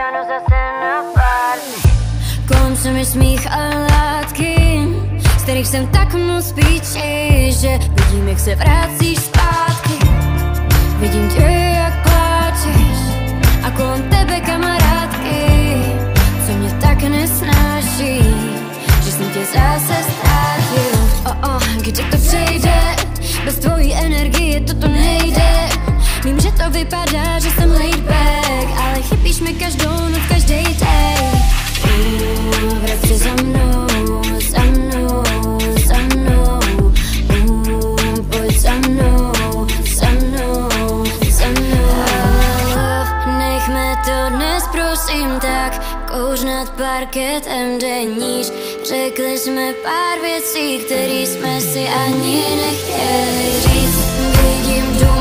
ráno zase na party. Kolem se mi smích a látky, z kterých jsem tak moc píči, že vidím, jak se vracíš zpátky. Vidím tě, jak pláčeš a kolem tebe kamarádky, co mě tak nesnáší, že jsem tě zase ztratil. Kdy to přejde, bez tvojí energie toto nejde. Vím, že to vypadá, že jsem laid back, ale chybíš mi každou noc, každý day. Vrať se za mnou, za mnou, za mnou. Pojď za mnou, za mnou, za mnou. Nechme to dnes prosím tak, kouř nad parketem jde níž. Řekli jsme pár věcí, které jsme si ani nechtěli říct. Vidím dům